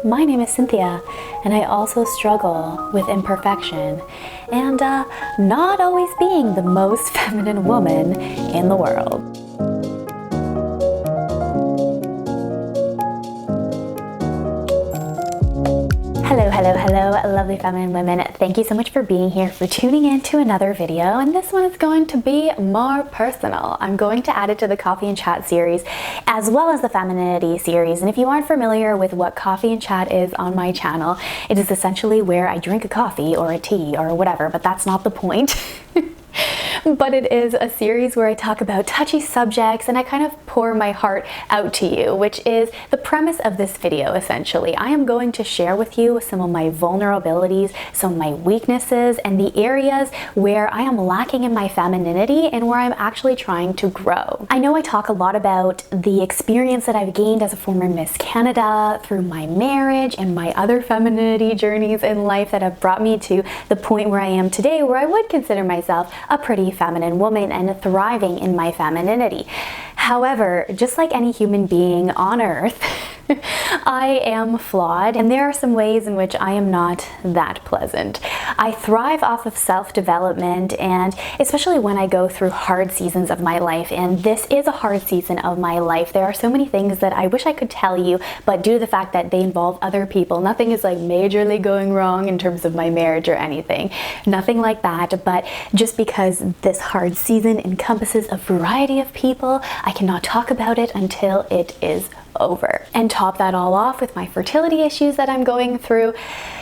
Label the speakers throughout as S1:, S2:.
S1: my name is Cynthia, and I also struggle with imperfection and not always being the most feminine woman in the world. Hello, lovely feminine women. Thank you so much for being here, for tuning in to another video. And this one is going to be more personal. I'm going to add it to the Coffee and Chat series, as well as the Femininity series. And if you aren't familiar with what Coffee and Chat is on my channel, it is essentially where I drink a coffee or a tea or whatever, but that's not the point. But it is a series where I talk about touchy subjects and I kind of pour my heart out to you, which is the premise of this video essentially. I am going to share with you some of my vulnerabilities, some of my weaknesses, and the areas where I am lacking in my femininity and where I'm actually trying to grow. I know I talk a lot about the experience that I've gained as a former Miss Canada through my marriage and my other femininity journeys in life that have brought me to the point where I am today, where I would consider myself a pretty feminine woman and thriving in my femininity. However, just like any human being on earth, I am flawed, and there are some ways in which I am not that pleasant. I thrive off of self-development, and especially when I go through hard seasons of my life, and this is a hard season of my life. There are so many things that I wish I could tell you, but due to the fact that they involve other people, nothing is like majorly going wrong in terms of my marriage or anything. Nothing like that, but just because this hard season encompasses a variety of people, I cannot talk about it until it is over. And top that all off with my fertility issues that I'm going through,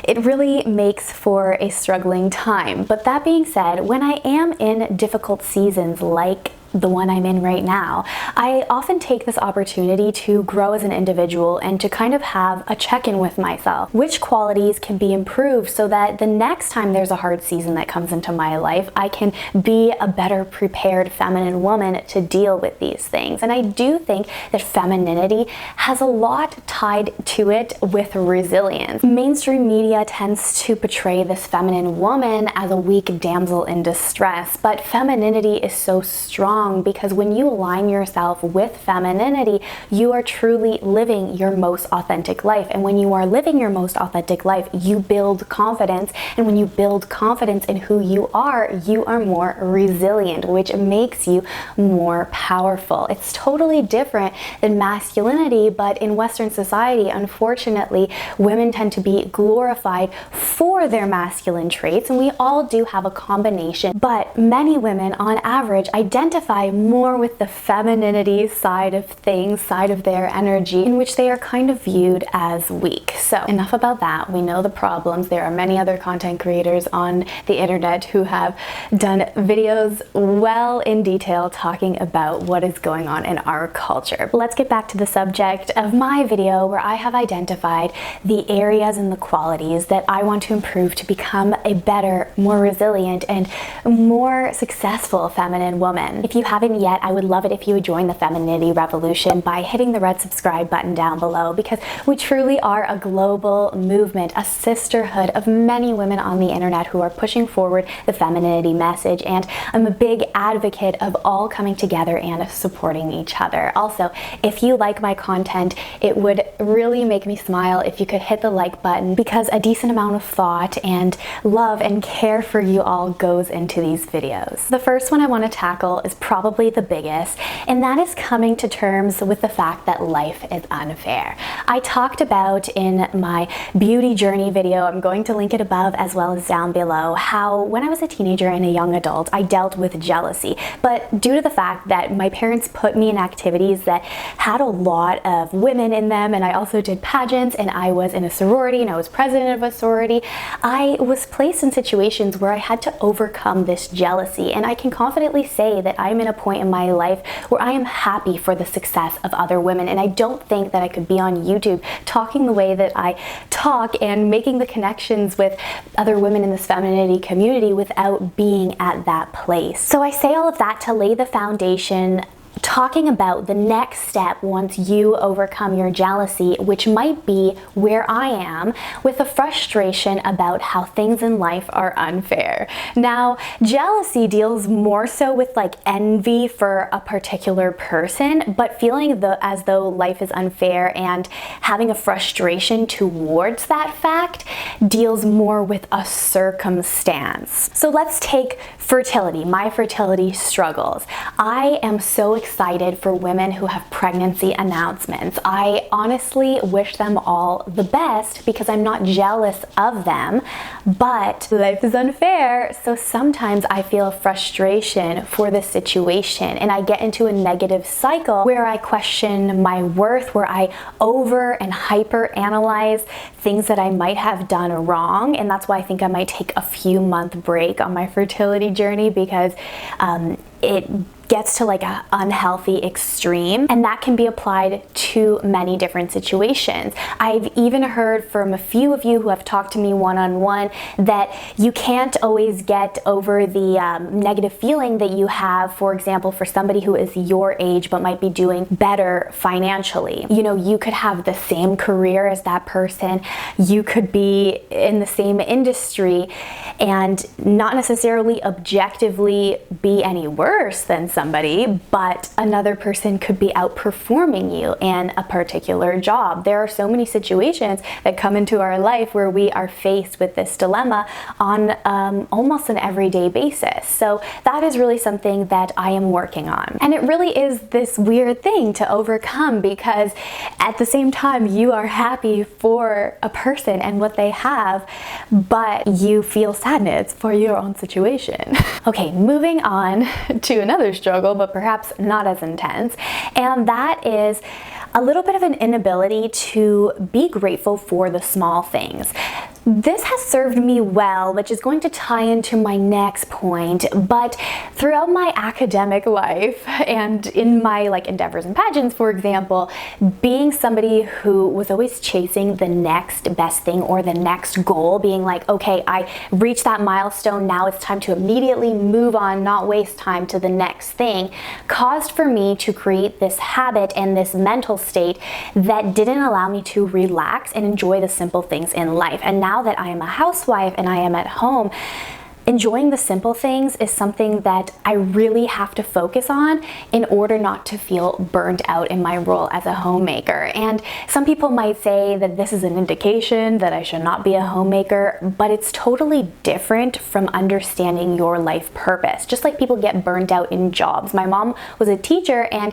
S1: it really makes for a struggling time. But that being said, when I am in difficult seasons like the one I'm in right now, I often take this opportunity to grow as an individual and to kind of have a check-in with myself. Which qualities can be improved so that the next time there's a hard season that comes into my life, I can be a better prepared feminine woman to deal with these things. And I do think that femininity has a lot tied to it with resilience. Mainstream media tends to portray this feminine woman as a weak damsel in distress, but femininity is so strong because when you align yourself with femininity, you are truly living your most authentic life. And when you are living your most authentic life, you build confidence. And when you build confidence in who you are more resilient, which makes you more powerful. It's totally different than masculinity, but in Western society, unfortunately, women tend to be glorified for their masculine traits, and we all do have a combination, but many women on average identify more with the femininity side of things, side of their energy, in which they are kind of viewed as weak. So enough about that. We know the problems. There are many other content creators on the internet who have done videos well in detail talking about what is going on in our culture. Let's get back to the subject of my video, where I have identified the areas and the qualities that I want to improve to become a better, more resilient, and more successful feminine woman. If you haven't yet, I would love it if you would join the Femininity Revolution by hitting the red subscribe button down below, because we truly are a global movement, a sisterhood of many women on the internet who are pushing forward the femininity message, and I'm a big advocate of all coming together and supporting each other. Also, if you like my content, it would really make me smile if you could hit the like button, because a decent amount of thought and love and care for you all goes into these videos. The first one I want to tackle is probably the biggest, and that is coming to terms with the fact that life is unfair. I talked about in my beauty journey video, I'm going to link it above as well as down below, how when I was a teenager and a young adult, I dealt with jealousy. But due to the fact that my parents put me in activities that had a lot of women in them, and I also did pageants, and I was in a sorority, and I was president of a sorority, I was placed in situations where I had to overcome this jealousy. And I can confidently say that I'm in a point in my life where I am happy for the success of other women, and I don't think that I could be on YouTube talking the way that I talk and making the connections with other women in this femininity community without being at that place. So I say all of that to lay the foundation talking about the next step once you overcome your jealousy, which might be where I am with a frustration about how things in life are unfair. Now, jealousy deals more so with like envy for a particular person, but feeling as though life is unfair and having a frustration towards that fact deals more with a circumstance. So let's take fertility, my fertility struggles. I am so excited for women who have pregnancy announcements. I honestly wish them all the best because I'm not jealous of them, but life is unfair. So sometimes I feel frustration for the situation and I get into a negative cycle where I question my worth, where I over and hyper analyze things that I might have done wrong. And that's why I think I might take a few month break on my fertility journey, because it gets to like an unhealthy extreme, and that can be applied to many different situations. I've even heard from a few of you who have talked to me one-on-one that you can't always get over the negative feeling that you have, for example, for somebody who is your age but might be doing better financially. You know, you could have the same career as that person, you could be in the same industry and not necessarily objectively be any worse than somebody, but another person could be outperforming you in a particular job. There are so many situations that come into our life where we are faced with this dilemma on almost an everyday basis. So that is really something that I am working on. And it really is this weird thing to overcome, because at the same time you are happy for a person and what they have, but you feel sadness for your own situation. Okay, moving on to another struggle, but perhaps not as intense, and that is a little bit of an inability to be grateful for the small things. This has served me well, which is going to tie into my next point, but throughout my academic life and in my like endeavors and pageants, for example, being somebody who was always chasing the next best thing or the next goal, being like, okay, I reached that milestone, now it's time to immediately move on, not waste time to the next thing, caused for me to create this habit and this mental state that didn't allow me to relax and enjoy the simple things in life. And now that I am a housewife and I am at home, enjoying the simple things is something that I really have to focus on in order not to feel burned out in my role as a homemaker. And some people might say that this is an indication that I should not be a homemaker, but it's totally different from understanding your life purpose. Just like people get burned out in jobs. My mom was a teacher and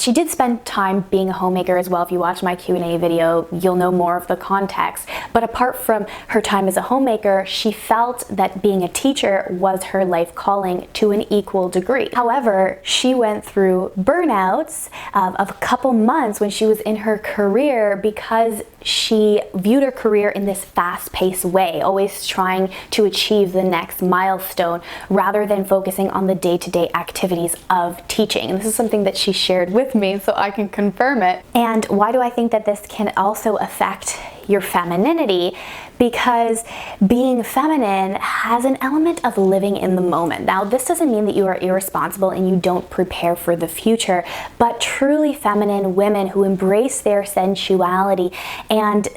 S1: she did spend time being a homemaker as well. If you watch my Q&A video, you'll know more of the context. But apart from her time as a homemaker, she felt that being a teacher was her life calling to an equal degree. However, she went through burnouts of a couple months when she was in her career because she viewed her career in this fast-paced way, always trying to achieve the next milestone rather than focusing on the day-to-day activities of teaching. And this is something that she shared with me, so I can confirm it. And why do I think that this can also affect your femininity? Because being feminine has an element of living in the moment. Now, this doesn't mean that you are irresponsible and you don't prepare for the future, but truly feminine women who embrace their sensuality and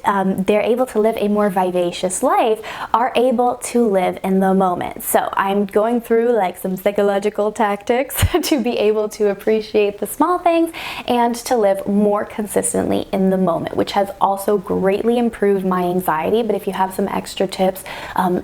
S1: they're able to live a more vivacious life are able to live in the moment. So I'm going through like some psychological tactics to be able to appreciate the small things and to live more consistently in the moment, which has also greatly improved my anxiety. But if you have some extra tips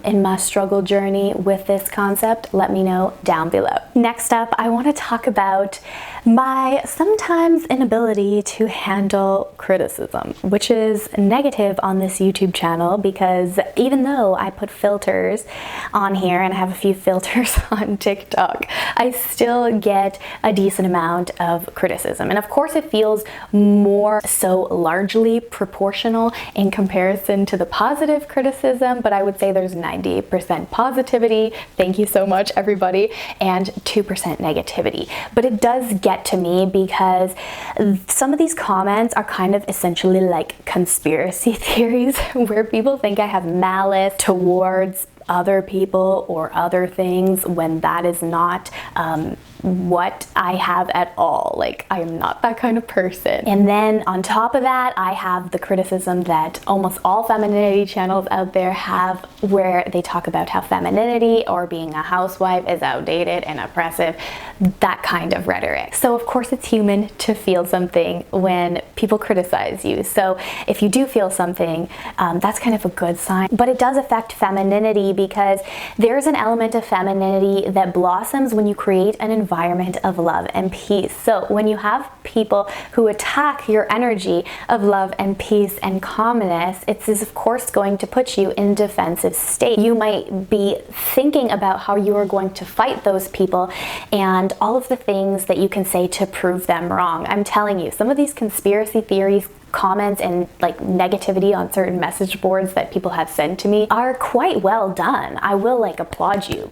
S1: in my struggle journey with this concept, let me know down below. Next up, I want to talk about my sometimes inability to handle criticism, which is negative on this YouTube channel, because even though I put filters on here and I have a few filters on TikTok, I still get a decent amount of criticism. And of course it feels more so largely proportional in comparison to the positive criticism, but I would say there's 98% positivity, thank you so much everybody, and 2% negativity. But it does get to me because some of these comments are kind of essentially like conspiracy theories where people think I have malice towards other people or other things when that is not what I have at all. Like, I am not that kind of person. And then on top of that, I have the criticism that almost all femininity channels out there have, where they talk about how femininity or being a housewife is outdated and oppressive, that kind of rhetoric. So of course it's human to feel something when people criticize you. So if you do feel something, that's kind of a good sign. But it does affect femininity, because there's an element of femininity that blossoms when you create an environment of love and peace. So when you have people who attack your energy of love and peace and calmness, it's of course going to put you in defensive state. You might be thinking about how you are going to fight those people and all of the things that you can say to prove them wrong. I'm telling you, some of these conspiracy theories, comments, and like negativity on certain message boards that people have sent to me are quite well done. I will like applaud you.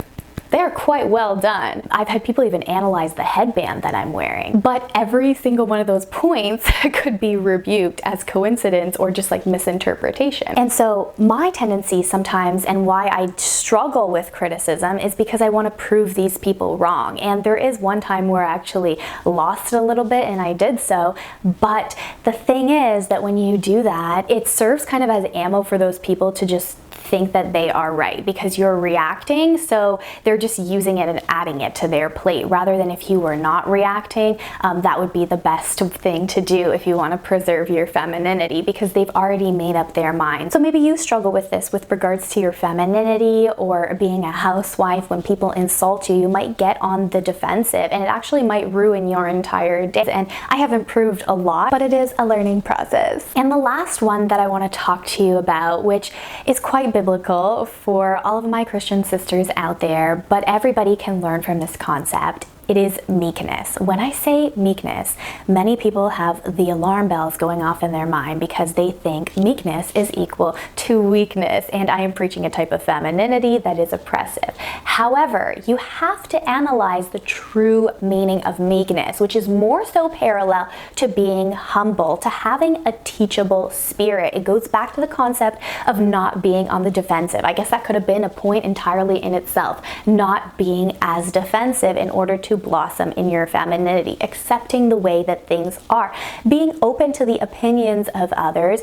S1: They're quite well done. I've had people even analyze the headband that I'm wearing. But every single one of those points could be rebuked as coincidence or just like misinterpretation. And so my tendency sometimes, and why I struggle with criticism, is because I want to prove these people wrong. And there is one time where I actually lost a little bit, and I did so. But the thing is that when you do that, it serves kind of as ammo for those people to just think that they are right, because you're reacting, so they're just using it and adding it to their plate, rather than if you were not reacting. That would be the best thing to do if you want to preserve your femininity, because they've already made up their mind. So maybe you struggle with this with regards to your femininity or being a housewife. When people insult you, you might get on the defensive, and it actually might ruin your entire day. And I have improved a lot, but it is a learning process. And the last one that I want to talk to you about, which is quite biblical for all of my Christian sisters out there, but everybody can learn from this concept. It is meekness. When I say meekness, many people have the alarm bells going off in their mind, because they think meekness is equal to weakness, and I am preaching a type of femininity that is oppressive. However, you have to analyze the true meaning of meekness, which is more so parallel to being humble, to having a teachable spirit. It goes back to the concept of not being on the defensive. I guess that could have been a point entirely in itself, not being as defensive in order to blossom in your femininity, accepting the way that things are, being open to the opinions of others,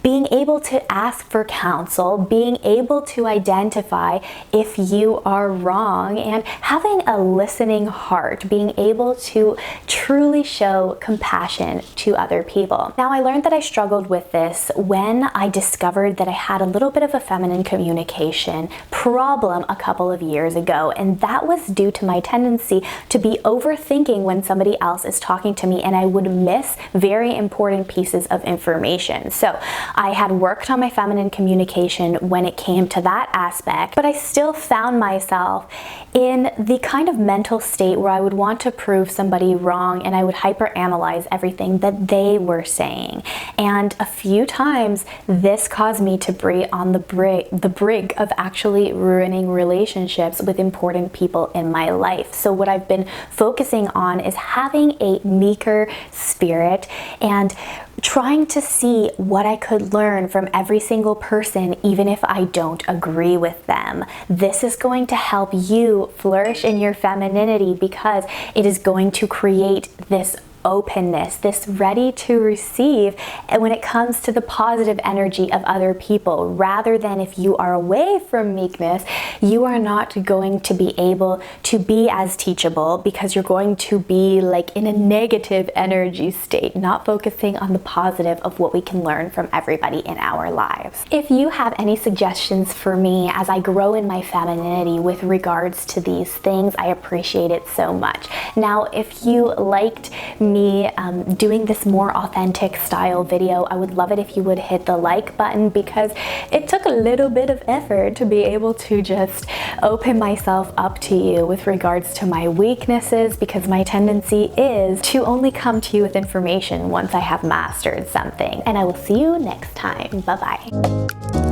S1: being able to ask for counsel, being able to identify if you are wrong, and having a listening heart, being able to truly show compassion to other people. Now, I learned that I struggled with this when I discovered that I had a little bit of a feminine communication problem a couple of years ago, and that was due to my tendency to be overthinking when somebody else is talking to me, and I would miss very important pieces of information. So I had worked on my feminine communication when it came to that aspect, but I still found myself in the kind of mental state where I would want to prove somebody wrong, and I would hyperanalyze everything that they were saying. And a few times this caused me to be on the brink of actually ruining relationships with important people in my life. So what I've been focusing on is having a meeker spirit and trying to see what I could learn from every single person, even if I don't agree with them. This is going to help you flourish in your femininity, because it is going to create this openness, this ready to receive, and when it comes to the positive energy of other people, rather than if you are away from meekness, you are not going to be able to be as teachable, because you're going to be like in a negative energy state, not focusing on the positive of what we can learn from everybody in our lives. If you have any suggestions for me as I grow in my femininity with regards to these things, I appreciate it so much. Now, if you liked me doing this more authentic style video, I would love it if you would hit the like button, because it took a little bit of effort to be able to just open myself up to you with regards to my weaknesses, because my tendency is to only come to you with information once I have mastered something. And I will see you next time. Bye-bye.